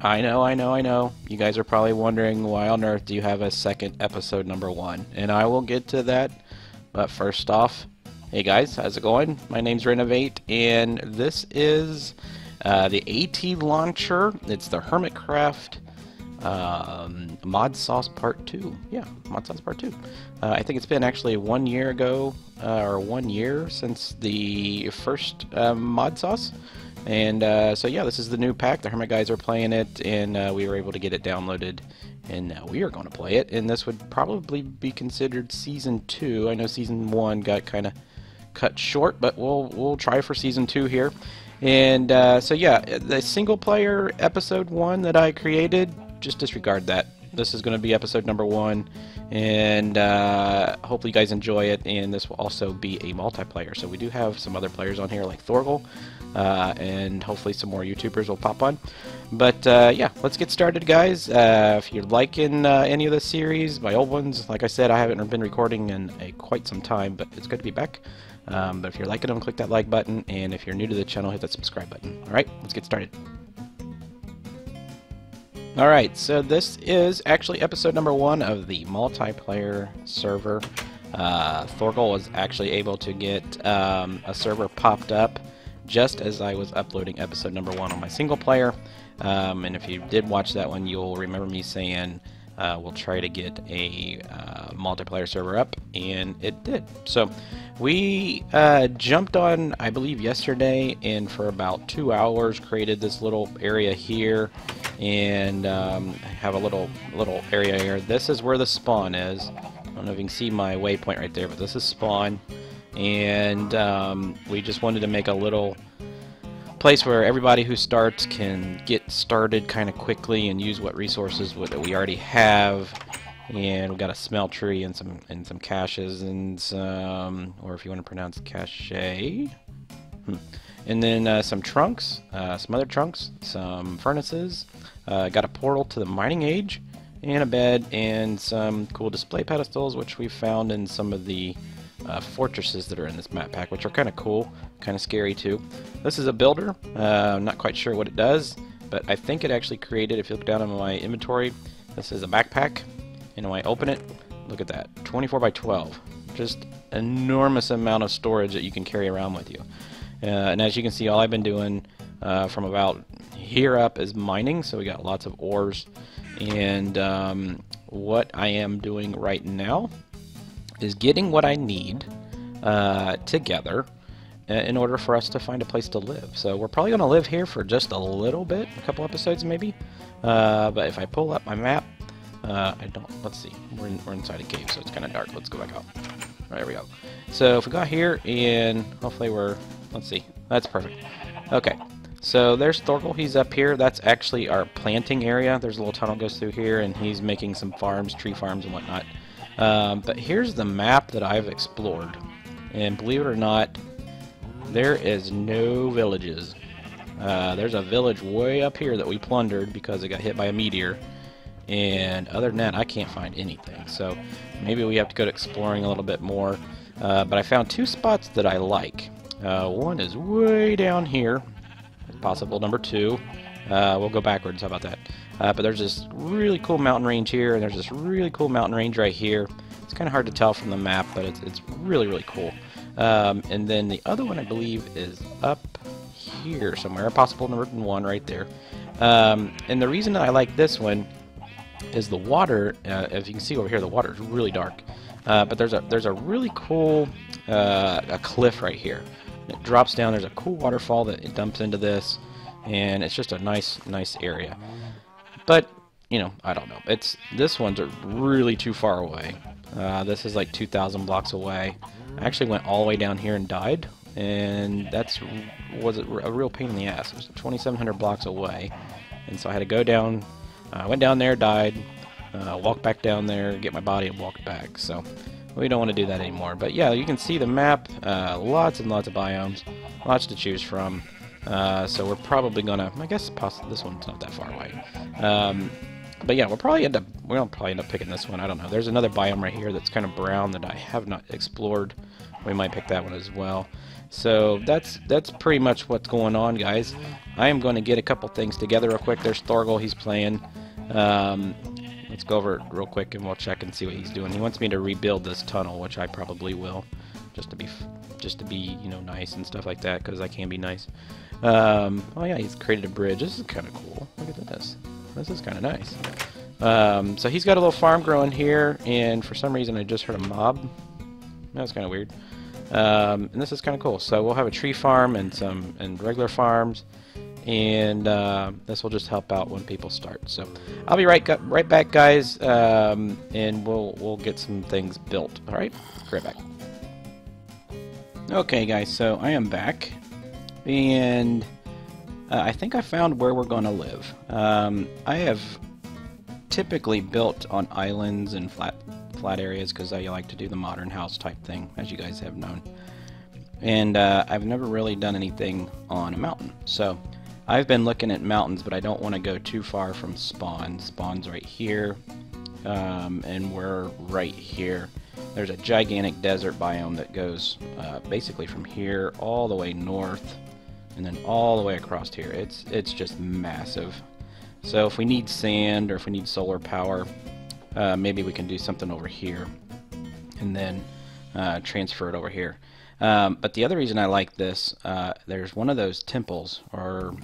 I know. You guys are probably wondering why on earth do you have a second episode number 1? And I will get to that. But first off, hey guys, how's it going? My name's Renovate, and this is the ATLAUNCHER. It's the Hermitcraft MODSAUCE Part 2. Yeah, MODSAUCE Part 2. I think it's been actually 1 year ago, or 1 year since the first MODSAUCE. And so yeah, this is the new pack. The Hermit guys are playing it, and we were able to get it downloaded, and now we are going to play it. And this would probably be considered Season 2. I know Season 1 got kind of cut short, but we'll try for Season 2 here. And so yeah, the single player Episode 1 that I created, just disregard that. This is going to be episode number 1, and hopefully you guys enjoy it. And this will also be a multiplayer, so we do have some other players on here like Thorgal, and hopefully some more YouTubers will pop on. But yeah, let's get started, guys. If you're liking any of the series, my old ones, like I said, I haven't been recording in quite some time, but it's good to be back. But if you're liking them, click that like button, and if you're new to the channel, hit that subscribe button. Alright, let's get started. Alright, so this is actually episode number 1 of the multiplayer server. Thorgal was actually able to get a server popped up just as I was uploading episode number 1 on my single player. And if you did watch that one, you'll remember me saying we'll try to get a multiplayer server up, and it did. So we jumped on, I believe, yesterday, and for about 2 hours created this little area here, and have a little area here. This is where the spawn is. I don't know if you can see my waypoint right there, but this is spawn, and we just wanted to make a little place where everybody who starts can get started kind of quickly and use what resources that we already have. And we've got a smeltery and some caches and some, or if you want to pronounce cache, and then some trunks, some other trunks, some furnaces. Got a portal to the mining age, and a bed, and some cool display pedestals, which we found in some of the fortresses that are in this map pack, which are kind of cool, kind of scary too. This is a builder. I'm not quite sure what it does, but I think it actually created, if you look down on my inventory, this is a backpack, and when I open it, look at that, 24 by 12. Just enormous amount of storage that you can carry around with you. And as you can see, all I've been doing from about here up is mining, so we got lots of ores. And what I am doing right now is getting what I need together in order for us to find a place to live. So we're probably going to live here for just a little bit, a couple episodes maybe. But if I pull up my map, I don't, let's see, we're inside a cave, so it's kind of dark. Let's go back out. There we go. So if we got here, and hopefully let's see, that's perfect. Okay, so there's Thorgal. He's up here. That's actually our planting area. There's a little tunnel goes through here, and he's making some farms, tree farms and whatnot. But here's the map that I've explored, and believe it or not, there is no villages. There's a village way up here that we plundered because it got hit by a meteor, and other than that, I can't find anything. So maybe we have to go to exploring a little bit more. But I found 2 spots that I like. One is way down here, possible number 2. We'll go backwards, how about that? But there's this really cool mountain range here, and there's this really cool mountain range right here. It's kind of hard to tell from the map, but it's really, really cool. And then the other one, I believe, is up here somewhere, possible number 1 right there. And the reason that I like this one is the water. As you can see over here, the water is really dark. But there's a really cool a cliff right here. It drops down. There's a cool waterfall that it dumps into this, and it's just a nice area. But you know, I don't know. This one's really too far away. This is like 2,000 blocks away. I actually went all the way down here and died, and was a real pain in the ass. It was 2,700 blocks away, and so I had to go down. I went down there, died, walked back down there, get my body, and walked back. So we don't want to do that anymore. But yeah, you can see the map. Lots and lots of biomes, lots to choose from. So we're probably gonna, I guess, possibly this one's not that far away. But yeah, we'll probably end up picking this one. I don't know. There's another biome right here that's kind of brown that I have not explored. we might pick that one as well. So that's pretty much what's going on, guys. I am going to get a couple things together real quick. There's Thorgal, he's playing. Let's go over it real quick and we'll check and see what he's doing. He wants me to rebuild this tunnel, which I probably will, just to be you know, nice and stuff like that, because I can be nice. Oh yeah, he's created a bridge. This is kind of cool. Look at this. This is kind of nice. So he's got a little farm growing here, and for some reason I just heard a mob. That's kind of weird. And this is kind of cool. So we'll have a tree farm and regular farms, and this will just help out when people start. So I'll be right back, guys, and we'll get some things built. All right, right back. Okay, guys. So I am back, and I think I found where we're going to live. I have typically built on islands and flat areas because I like to do the modern house type thing, as you guys have known. And I've never really done anything on a mountain. So I've been looking at mountains, but I don't want to go too far from spawn. Spawn's right here, and we're right here. There's a gigantic desert biome that goes basically from here all the way north, and then all the way across here. It's just massive. So if we need sand or if we need solar power, maybe we can do something over here and then transfer it over here. But the other reason I like this, there's one of those temples or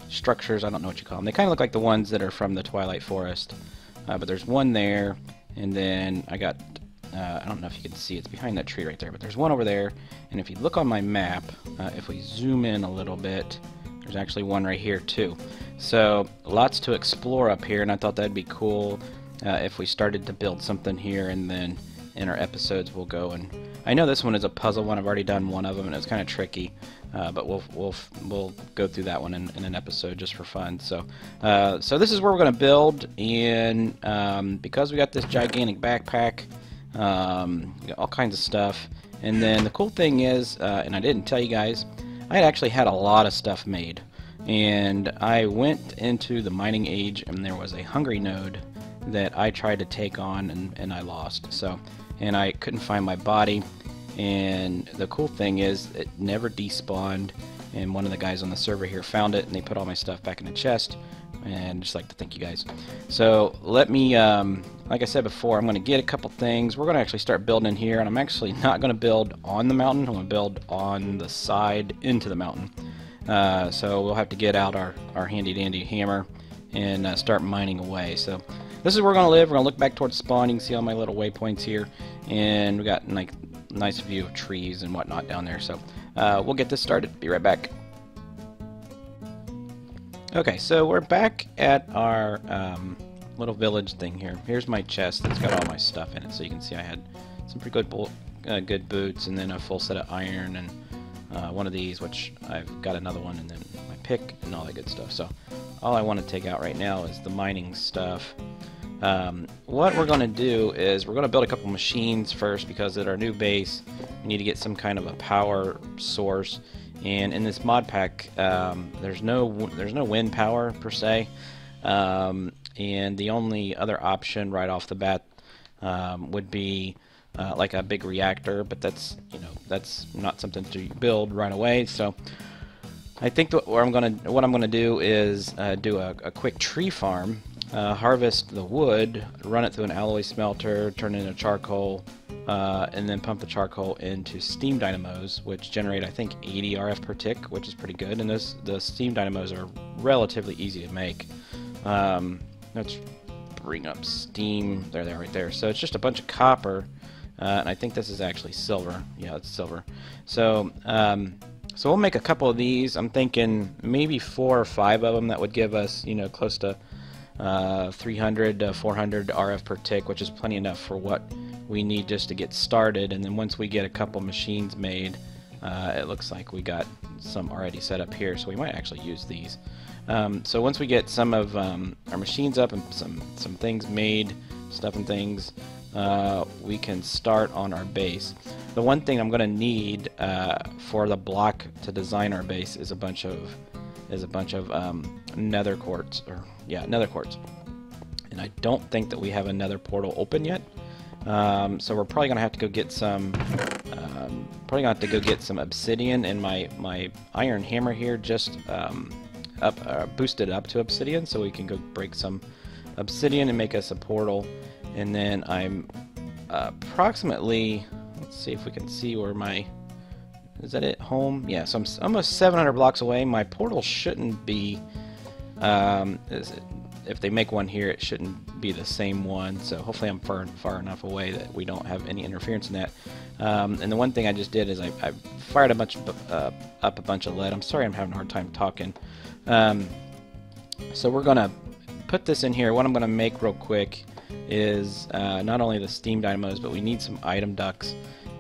structures, I don't know what you call them. They kind of look like the ones that are from the Twilight Forest. But there's one there, and then I got, I don't know if you can see, it's behind that tree right there, but there's one over there. And if you look on my map, if we zoom in a little bit, there's actually one right here too. So lots to explore up here, and I thought that'd be cool if we started to build something here, and then in our episodes we'll go. And I know this one is a puzzle one. I've already done one of them, and it's kind of tricky, but we'll go through that one in an episode just for fun. So so this is where we're going to build, and because we got this gigantic backpack, we got all kinds of stuff. And then the cool thing is, and I didn't tell you guys, I actually had a lot of stuff made, and I went into the mining age, and there was a hungry node that I tried to take on, and I lost. So, and I couldn't find my body, and the cool thing is it never despawned, and one of the guys on the server here found it, and they put all my stuff back in the chest, and just like to thank you guys. So let me, like I said before, I'm going to get a couple things. We're going to actually start building in here, and I'm actually not going to build on the mountain. I'm going to build on the side into the mountain. So we'll have to get out our handy dandy hammer and start mining away. So this is where we're going to live. We're going to look back towards spawn. You can see all my little waypoints here, and we got like nice view of trees and whatnot down there. So we'll get this started. Be right back. Okay, so we're back at our little village thing here. Here's my chest that's got all my stuff in it. So you can see I had some pretty good boots, and then a full set of iron, and one of these, which I've got another one, and then my pick and all that good stuff. So all I want to take out right now is the mining stuff. What we're going to do is we're going to build a couple machines first, because at our new base we need to get some kind of a power source. And in this mod pack, there's no wind power per se, and the only other option right off the bat would be like a big reactor, but that's not something to build right away. So I think what I'm gonna do is do a quick tree farm, harvest the wood, run it through an alloy smelter, turn it into charcoal, and then pump the charcoal into steam dynamos, which generate, I think, 80 RF per tick, which is pretty good. And the steam dynamos are relatively easy to make. Let's bring up steam. There they are right there. So it's just a bunch of copper, and I think this is actually silver. Yeah, it's silver. So so we'll make a couple of these. I'm thinking maybe 4 or 5 of them. That would give us, close to 300 to 400 RF per tick, which is plenty enough for what we need just to get started. And then once we get a couple machines made, it looks like we got some already set up here, so we might actually use these. So once we get some of our machines up and some things made, stuff and things, we can start on our base. The one thing I'm going to need for the block to design our base is a bunch of nether quartz, nether quartz. And I don't think that we have a nether portal open yet. So we're probably gonna have to go get some. Obsidian, and my iron hammer here just boosted up to obsidian, so we can go break some obsidian and make us a portal. And then I'm approximately, let's see if we can see where my, is that it, home? Yeah, so I'm almost 700 blocks away. My portal shouldn't be, if they make one here, it shouldn't be the same one, so hopefully I'm far enough away that we don't have any interference in that. And the one thing I just did is I fired up a bunch of lead. I'm sorry I'm having a hard time talking. So we're going to put this in here. What I'm going to make real quick is not only the steam dynamos, but we need some item ducts.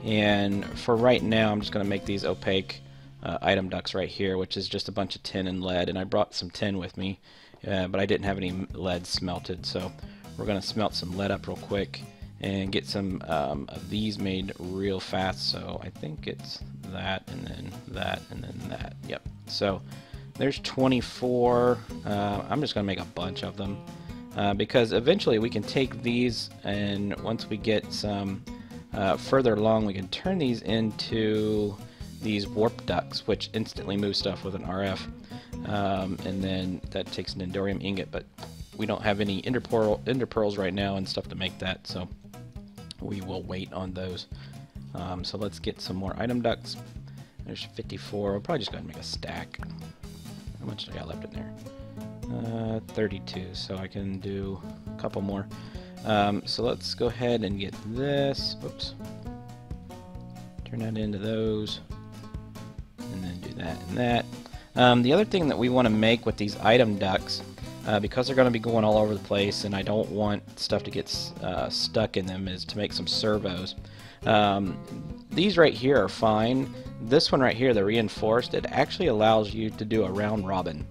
And for right now, I'm just going to make these opaque item ducts right here, which is just a bunch of tin and lead. And I brought some tin with me, but I didn't have any lead smelted. So we're going to smelt some lead up real quick and get some of these made real fast. So I think it's that, and then that, and then that. Yep. So there's 24. I'm just going to make a bunch of them because eventually we can take these, and once we get some further along, we can turn these into these warp ducts, which instantly move stuff with an RF. And then that takes an endorium ingot, but we don't have any ender pearls right now and stuff to make that, so we will wait on those. So let's get some more item ducts. There's 54. We'll probably just go ahead and make a stack. How much do I got left in there? 32, so I can do a couple more. So let's go ahead and get this. Whoops. Turn that into those. And then do that and that. The other thing that we want to make with these item ducts, because they're going to be going all over the place and I don't want stuff to get stuck in them, is to make some servos. These right here are fine. This one right here, the reinforced, it actually allows you to do a round robin.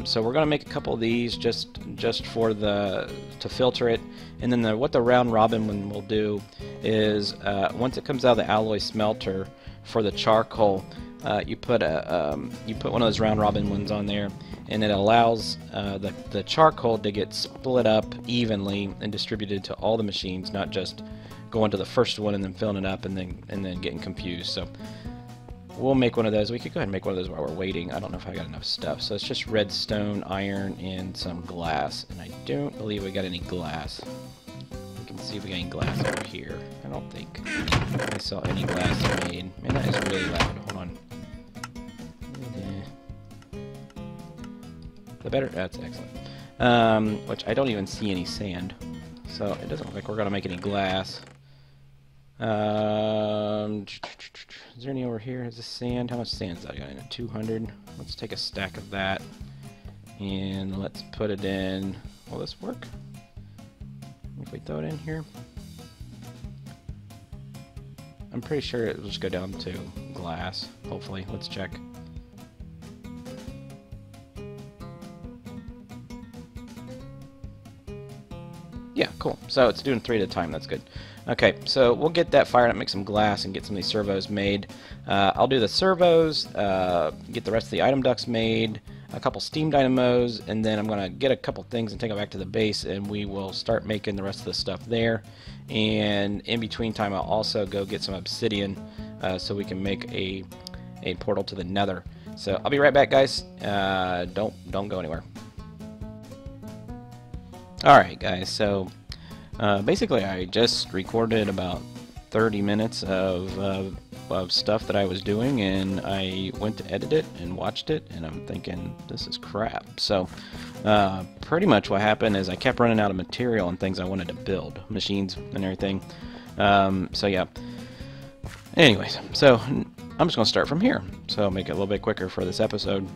So we're going to make a couple of these just for to filter it, and then what the round robin one will do is once it comes out of the alloy smelter for the charcoal, you put one of those round robin ones on there, and it allows the charcoal to get split up evenly and distributed to all the machines, not just going to the first one and then filling it up and then getting confused. So we'll make one of those. We could go ahead and make one of those while we're waiting. I don't know if I got enough stuff. So it's just redstone, iron, and some glass. And I don't believe we got any glass. We can see if we got any glass over here. I don't think I saw any glass made. Man, that is really loud. Hold on. The better. That's excellent. Which I don't even see any sand. So it doesn't look like we're going to make any glass. Is there any over here? Is this sand? How much sand is that got in it? 200. Let's take a stack of that and let's put it in. Will this work? If we throw it in here? I'm pretty sure it will just go down to glass. Hopefully. Let's check. Yeah, cool. So it's doing 3 at a time. That's good. Okay, so we'll get that fired up, make some glass, and get some of these servos made. I'll do the servos, get the rest of the item ducts made, a couple steam dynamos, and then I'm going to get a couple things and take it back to the base, and we will start making the rest of the stuff there. And in between time, I'll also go get some obsidian so we can make a portal to the Nether. So I'll be right back, guys. Don't go anywhere. Alright, guys, so basically I just recorded about 30 minutes of stuff that I was doing, and I went to edit it and watched it, and I'm thinking, this is crap. So pretty much what happened is I kept running out of material and things I wanted to build, machines and everything. So yeah. Anyways, so I'm just going to start from here, so I'll make it a little bit quicker for this episode.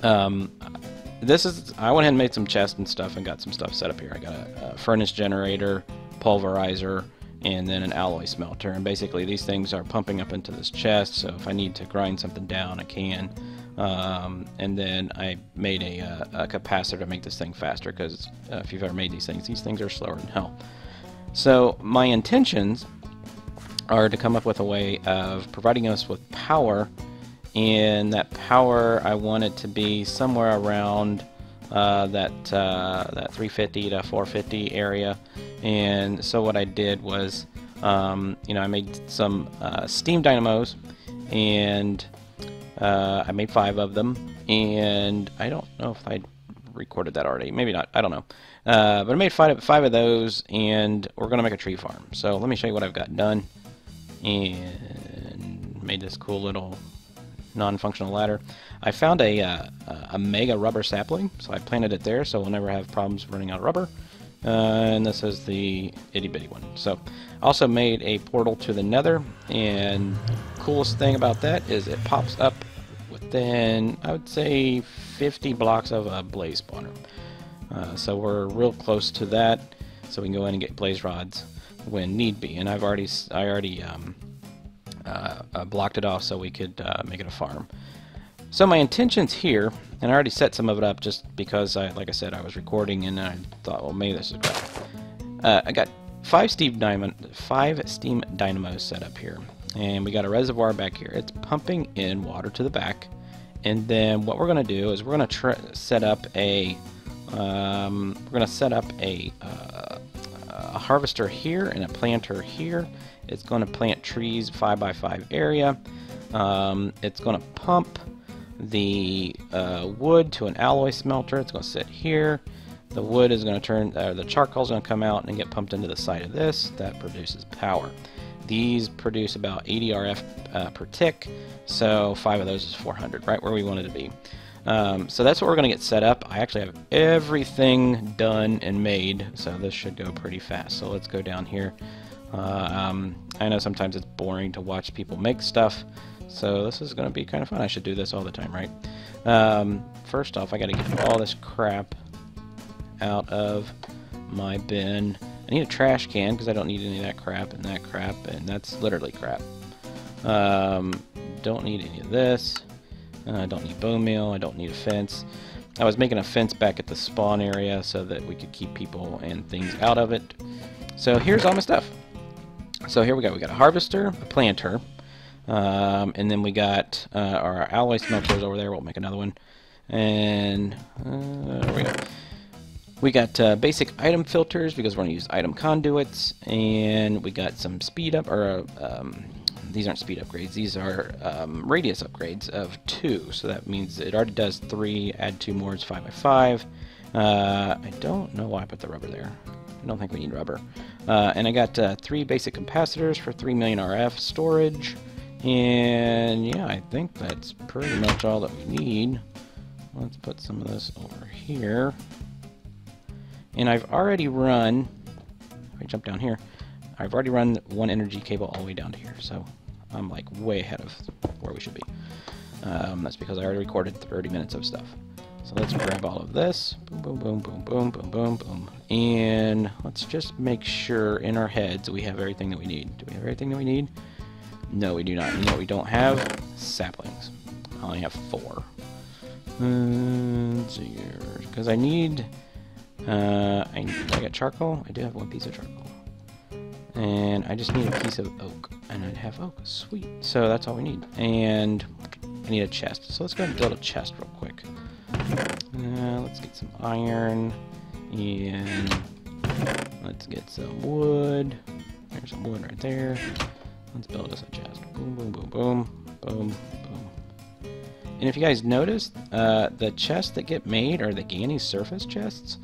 I went ahead and made some chests and stuff and got some stuff set up here. I got a furnace generator, pulverizer, and then an alloy smelter. And basically these things are pumping up into this chest, so if I need to grind something down, I can. And then I made a capacitor to make this thing faster, because if you've ever made these things are slower than hell. So my intentions are to come up with a way of providing us with power. And that power, I want it to be somewhere around that 350 to 450 area. And so what I did was, you know, I made some steam dynamos, and I made 5 of them. And I don't know if I recorded that already. Maybe not. I don't know. But I made 5 of those, and we're going to make a tree farm. So let me show you what I've got done. And made this cool little non-functional ladder. I found a mega rubber sapling, so I planted it there, so we'll never have problems running out of rubber. And this is the itty-bitty one. So I also made a portal to the Nether, and coolest thing about that is it pops up within, I would say, 50 blocks of a blaze spawner. So we're real close to that, so we can go in and get blaze rods when need be. And I already blocked it off so we could make it a farm. So my intentions here, and I already set some of it up just because, like I said, I was recording and I thought, well, maybe this is great. I got 5 steam dynamos set up here, and we got a reservoir back here. It's pumping in water to the back, and then what we're going to do is we're going to set up a harvester here and a planter here. It's going to plant trees 5x5 area. It's going to pump the wood to an alloy smelter. It's going to sit here. The wood is going to turn, the charcoal is going to come out and get pumped into the side of this. That produces power. These produce about 80 RF per tick, so 5 of those is 400, right where we wanted to be. So that's what we're going to get set up. I actually have everything done and made, so this should go pretty fast. So let's go down here. I know sometimes it's boring to watch people make stuff, so this is going to be kind of fun. I should do this all the time, right? First off, I got to get all this crap out of my bin. I need a trash can because I don't need any of that crap, and that's literally crap. Don't need any of this. I don't need bone meal. I don't need a fence. I was making a fence back at the spawn area so that we could keep people and things out of it. So here's all my stuff. So here we go. We got a harvester, a planter, and then we got our alloy smelters over there. We'll make another one. And there we go. We got basic item filters because we're going to use item conduits, and we got some speed up, or these aren't speed upgrades, these are radius upgrades of 2, so that means it already does 3, add 2 more is 5x5. I don't know why I put the rubber there. I don't think we need rubber. And I got 3 basic capacitors for 3 million RF storage, and yeah, I think that's pretty much all that we need. Let's put some of this over here. And I've already run, if I jump down here, I've already run 1 energy cable all the way down to here, so I'm like way ahead of where we should be. That's because I already recorded 30 minutes of stuff. So let's grab all of this, boom, boom, boom, boom, boom, boom, boom, boom, and let's just make sure in our heads we have everything that we need. Do we have everything that we need? No, we do not. You know what we don't have? Saplings. I only have 4. Let's see here, because I need... I got charcoal. I do have 1 piece of charcoal, and I just need a piece of oak, and I have oak. Sweet. So that's all we need, and I need a chest. So let's go ahead and build a chest real quick. Let's get some iron, and let's get some wood. There's some wood right there. Let's build us a chest. Boom, boom, boom, boom, boom, boom. And if you guys noticed, the chests that get made are the Ganny surface chests.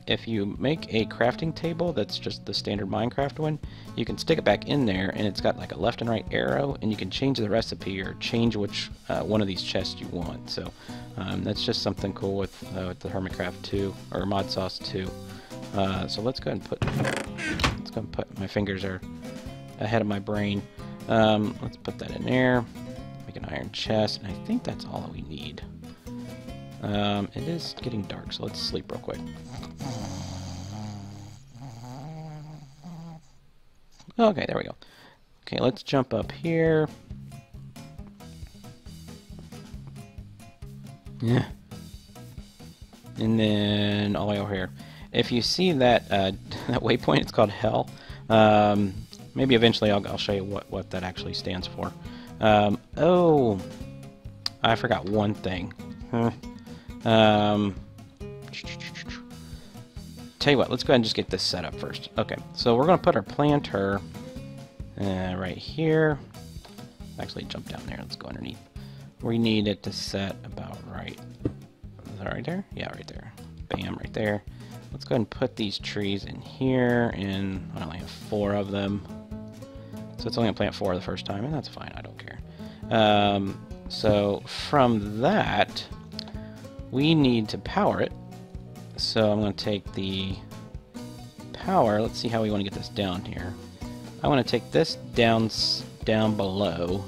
If you make a crafting table that's just the standard Minecraft one, you can stick it back in there, and it's got like a left and right arrow, and you can change the recipe or change which one of these chests you want. So that's just something cool with the Hermitcraft 2 or MODSAUCE 2. So let's go ahead and put my fingers are ahead of my brain. Let's put that in there. Make an iron chest, and I think that's all that we need. It is getting dark, so let's sleep real quick. Okay, there we go. Okay, let's jump up here. Yeah. And then all the way over here. If you see that that waypoint, it's called Hell. Maybe eventually I'll show you what that actually stands for. Oh, I forgot one thing. Tell you what, let's go ahead and just get this set up first. Okay, so we're going to put our planter right here. Actually, jump down there. Let's go underneath. We need it to set about right. Is that right there? Yeah, right there. Bam, right there. Let's go ahead and put these trees in here, and I only have 4 of them. So it's only going to plant 4 the first time, and that's fine. I don't care. So from that, we need to power it. So I'm going to take the power. Let's see how we want to get this down here. I want to take this down below,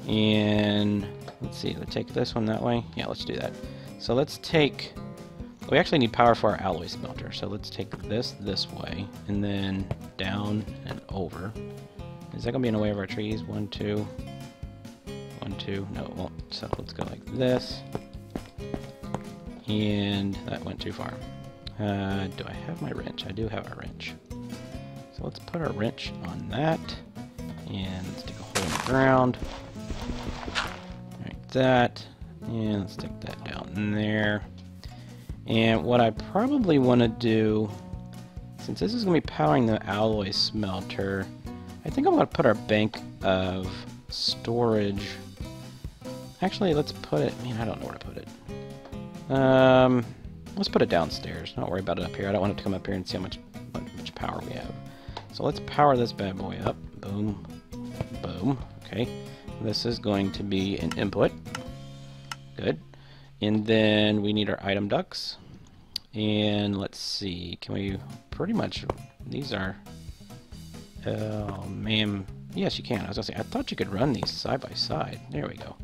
and let's see. Let's take this one that way. Yeah, let's do that. So let's take. We actually need power for our alloy smelter. So let's take this way, and then down and over. Is that going to be in the way of our trees? 1, 2, 1, 2. No, it won't. So let's go like this. And that went too far. Do I have my wrench? I do have a wrench. So let's put our wrench on that. And let's dig a hole in the ground. Like that. And let's stick that down in there. And what I probably want to do, since this is going to be powering the alloy smelter, I think I'm going to put our bank of storage. Actually, let's put it, I don't know where to put it. Let's put it downstairs. Don't worry about it up here. I don't want it to come up here and see how much power we have. So let's power this bad boy up. Boom. Boom. Okay. This is going to be an input. Good. And then we need our item ducts. And let's see. Can we pretty much... These are... Oh, man. Yes, you can. I was going to say, I thought you could run these side by side. There we go.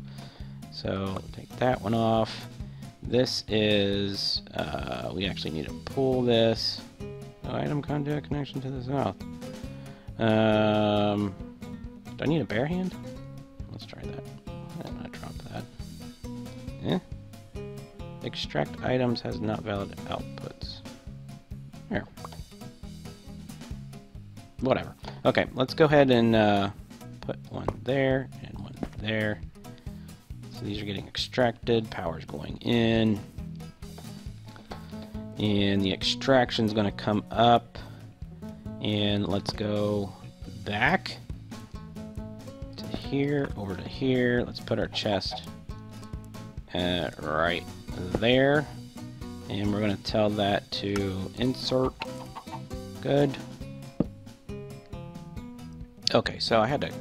So, take that one off. This is, we actually need to pull this. No item conduit connection to the south. Do I need a bare hand? Let's try that. I'm gonna drop that. Extract items has not valid outputs. Here. Whatever. Okay, let's go ahead and put one there and one there. So these are getting extracted, power's going in, and the extraction's going to come up, and let's go back to here, over to here. Let's put our chest right there, and we're going to tell that to insert. Good. Okay, so I had to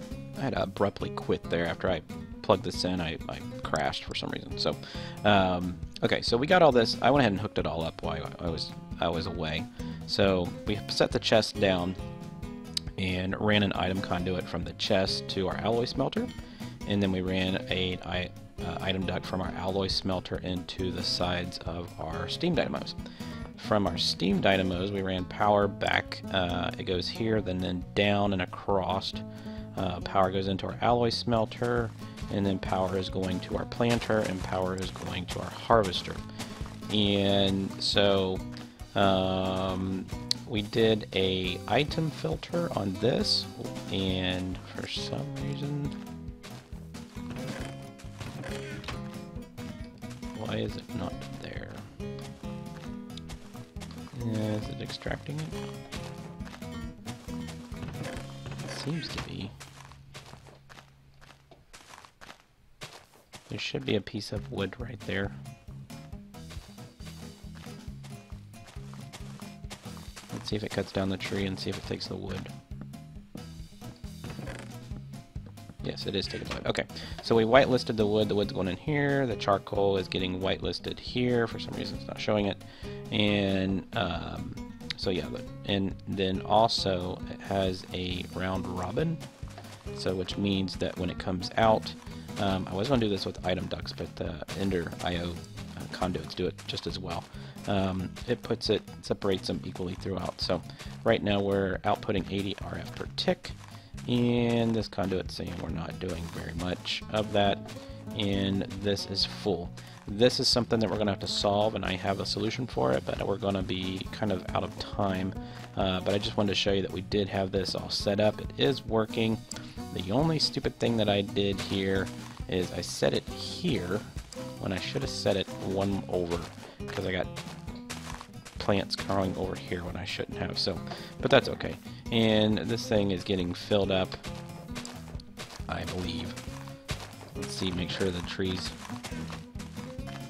abruptly quit there after I plugged this in. I crashed for some reason. So, okay, so we got all this. I went ahead and hooked it all up while I was away. So we set the chest down and ran an item conduit from the chest to our alloy smelter, and then we ran a item duct from our alloy smelter into the sides of our steam dynamos. From our steam dynamos, we ran power back. It goes here, then down and across. Power goes into our alloy smelter, and then power is going to our planter, and power is going to our harvester. And so we did a item filter on this, and for some reason, why is it not there? Is it extracting it? It seems to be. There should be a piece of wood right there. Let's see if it cuts down the tree and see if it takes the wood. Yes, it is taking the wood. Okay, so we whitelisted the wood. The wood's going in here. The charcoal is getting whitelisted here. For some reason, it's not showing it. And so yeah, and then also it has a round robin. So which means that when it comes out, I was going to do this with item ducts, but the Ender Io conduits do it just as well. It separates them equally throughout. So right now we're outputting 80 RF per tick, and this conduit's saying we're not doing very much of that, and this is full. This is something that we're going to have to solve, and I have a solution for it, but we're going to be kind of out of time. But I just wanted to show you that we did have this all set up. It is working. The only stupid thing that I did here is I set it here when I should have set it one over, because I got plants growing over here when I shouldn't have, so, but that's okay. And this thing is getting filled up, I believe. Let's see, make sure the trees,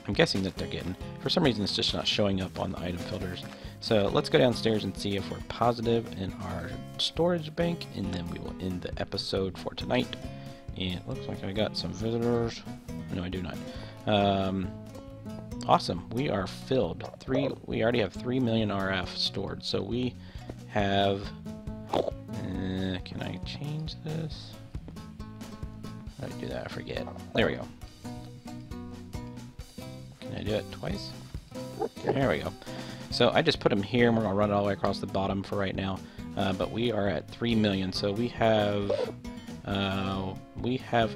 I'm guessing that they're getting, for some reason it's just not showing up on the item filters. So let's go downstairs and see if we're positive in our storage bank, and then we will end the episode for tonight. And it looks like I got some visitors. No, I do not. Awesome, we are filled. We already have 3 million RF stored, so we have, can I change this? How do I do that? I forget. There we go. Can I do it twice? There we go. So I just put them here, and we're going to run it all the way across the bottom for right now. But we are at 3 million, so we have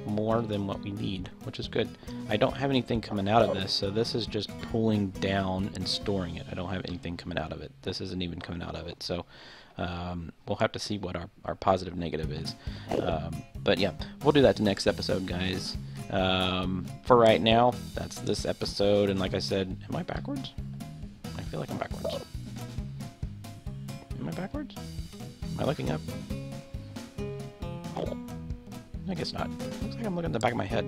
more than what we need, which is good. I don't have anything coming out of this, so this is just pulling down and storing it. I don't have anything coming out of it. This isn't even coming out of it, so we'll have to see what our positive negative is. But yeah, we'll do that the next episode, guys. For right now, that's this episode, and like I said, am I backwards? I feel like I'm backwards. Am I backwards? Am I looking up? I guess not. Looks like I'm looking at the back of my head.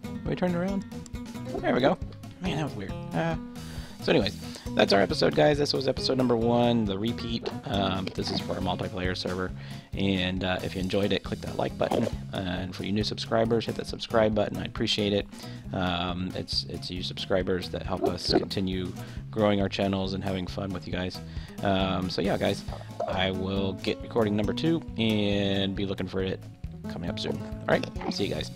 Are we turned around? There we go. Man, that was weird. So anyways, that's our episode, guys. This was episode number 1, the repeat. This is for a multiplayer server. And if you enjoyed it, click that like button. And for you new subscribers, hit that subscribe button. I appreciate it. It's you subscribers that help us continue growing our channels and having fun with you guys. So yeah, guys, I will get recording number 2 and be looking for it coming up soon. Alright, see you guys.